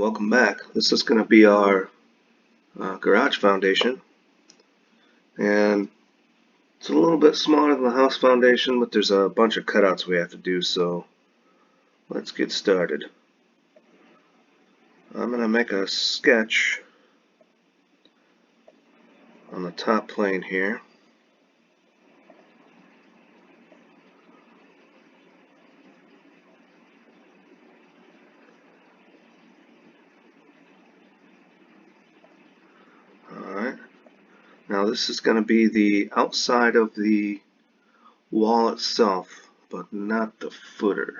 Welcome back. This is going to be our garage foundation, and it's a little bit smaller than the house foundation, but there's a bunch of cutouts we have to do, so let's get started. I'm going to make a sketch on the top plane here. Alright, now this is going to be the outside of the wall itself, but not the footer.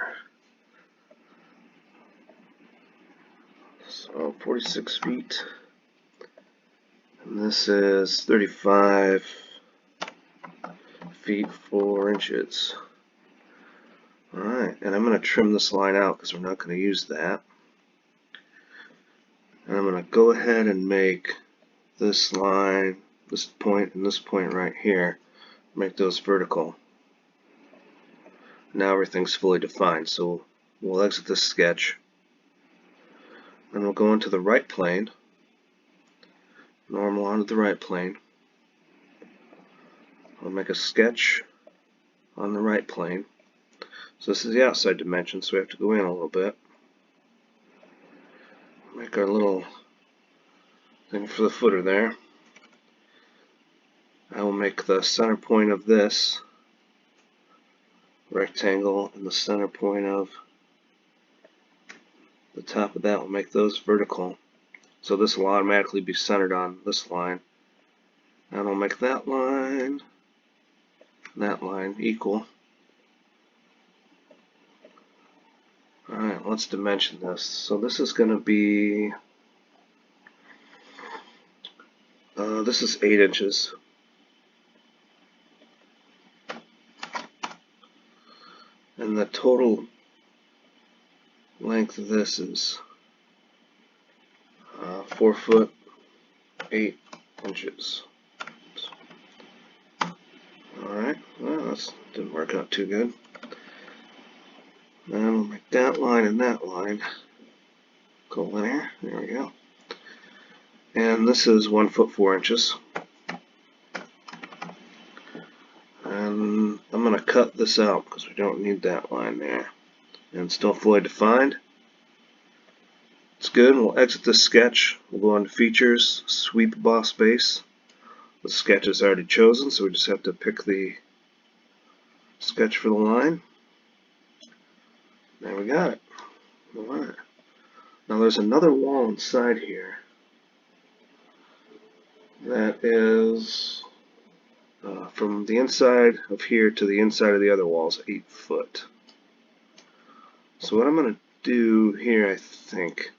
So 46 feet, and this is 35 feet 4 inches. Alright, and I'm going to trim this line out because we're not going to use that. And I'm going to go ahead and make this line, this point, and this point right here, make those vertical. Now everything's fully defined, so we'll exit this sketch. And we'll go into the right plane, normal onto the right plane. I'll make a sketch on the right plane. So this is the outside dimension, so we have to go in a little bit. Make our little thing for the footer there. I will make the center point of this rectangle and the center point of the top of that will make those vertical. So this will automatically be centered on this line. And I'll make that line and that line equal. Alright, let's dimension this. So this is going to be, this is 8 inches. And the total length of this is 4 foot 8 inches. Alright, well, that didn't work out too good. Then we'll make that line and that line go linear. There we go. And this is 1 foot 4 inches. And I'm going to cut this out because we don't need that line there. And it's still fully defined. It's good. We'll exit this sketch. We'll go on to features, sweep boss base. The sketch is already chosen, so we just have to pick the sketch for the line. There we got it. Alright. Now there's another wall inside here that is from the inside of here to the inside of the other wall is 8 foot. So what I'm going to do here, I think,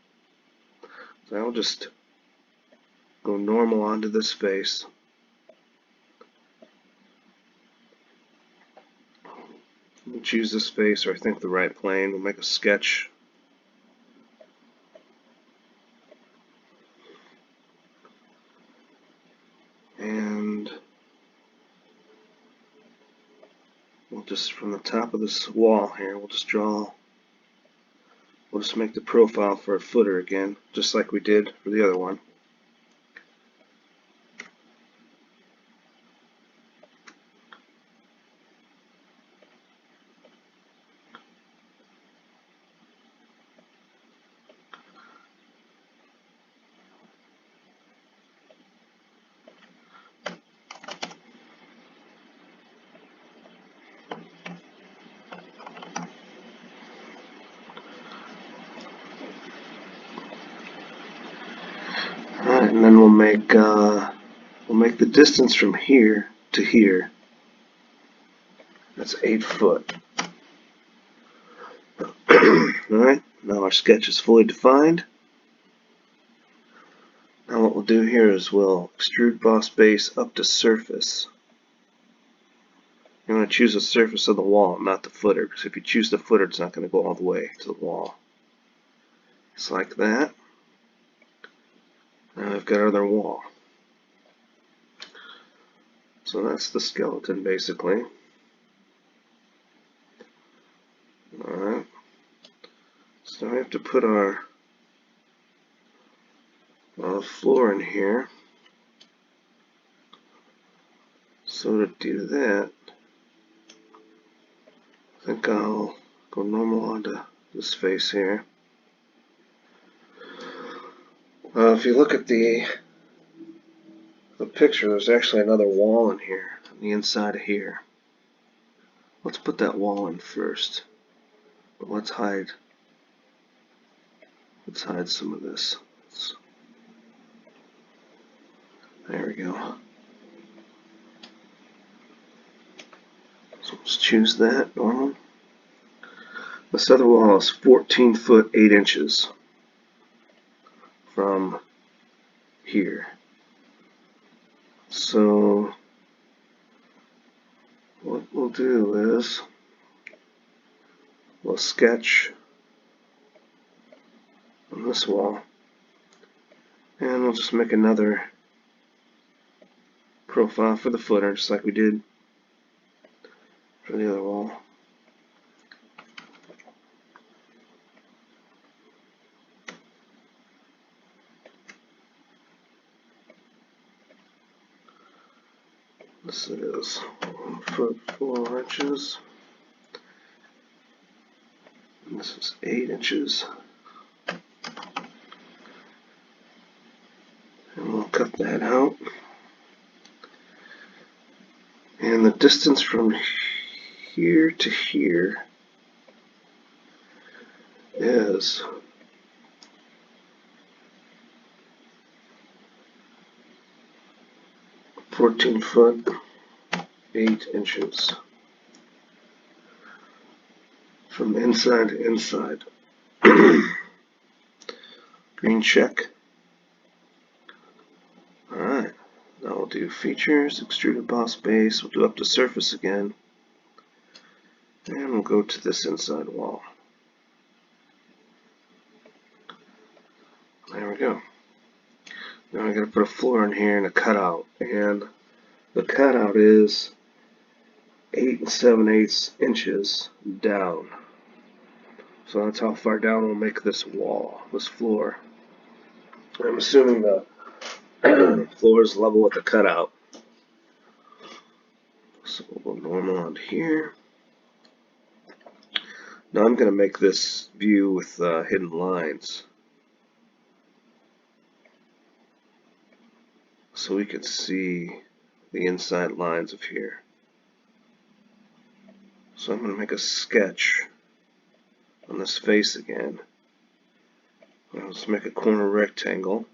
is I'll just go normal onto this face. We'll choose this face, or I think the right plane. We'll make a sketch. And we'll just, from the top of this wall here, we'll just make the profile for a footer again, just like we did for the other one. Alright, and then we'll make the distance from here to here. That's 8 foot. Alright, now our sketch is fully defined. Now what we'll do here is we'll extrude boss base up to surface. You want to choose the surface of the wall, not the footer, because if you choose the footer, it's not going to go all the way to the wall. Just like that. Now we've got our other wall. So that's the skeleton, basically. Alright. So we have to put our floor in here. So to do that, I think I'll go normal onto this face here. If you look at the picture, there's actually another wall in here, on the inside of here. Let's put that wall in first. But let's hide some of this. There we go. So let's choose that, normal. This other wall is 14 foot 8 inches from here. So what we'll do is we'll sketch on this wall, and we'll just make another profile for the footer, just like we did for the other wall. This is 1 foot 4 inches. And this is 8 inches. And we'll cut that out. And the distance from here to here is 14 foot 8 inches from inside to inside. Green check. Alright, now we'll do features, extruded boss base, we'll do up to surface again, and we'll go to this inside wall. There we go. Now I'm going to put a floor in here and a cutout, and the cutout is 8 7/8 inches down. So that's how far down we'll make this wall, this floor. I'm assuming the floor is level with the cutout. So we'll go normal on here. Now I'm going to make this view with hidden lines, so we can see the inside lines of here. So I'm going to make a sketch on this face again. Let's make a corner rectangle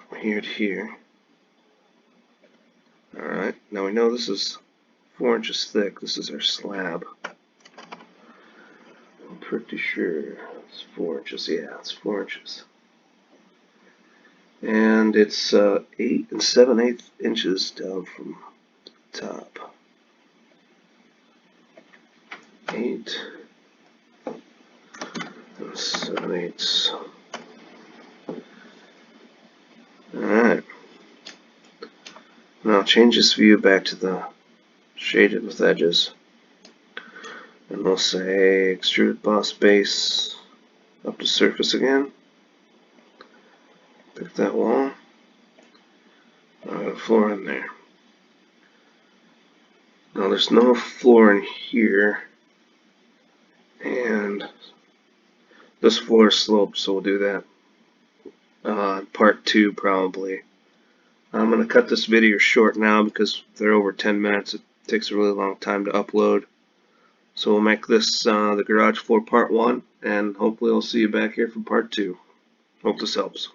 from here to here. Alright, now we know this is 4 inches thick. This is our slab. I'm pretty sure it's 4 inches. Yeah, it's 4 inches. And it's 8 7/8 inches down from the top. 8 7/8. Alright. Now change this view back to the shaded with edges. And we'll say extruded boss base up to surface again. Pick that wall. I'll have a floor in there. Now there's no floor in here, and this floor is sloped, so we'll do that part 2 probably. I'm going to cut this video short now because they're over 10 minutes. It takes a really long time to upload. So we'll make this the garage floor part 1, and hopefully I'll see you back here for part 2. Hope this helps.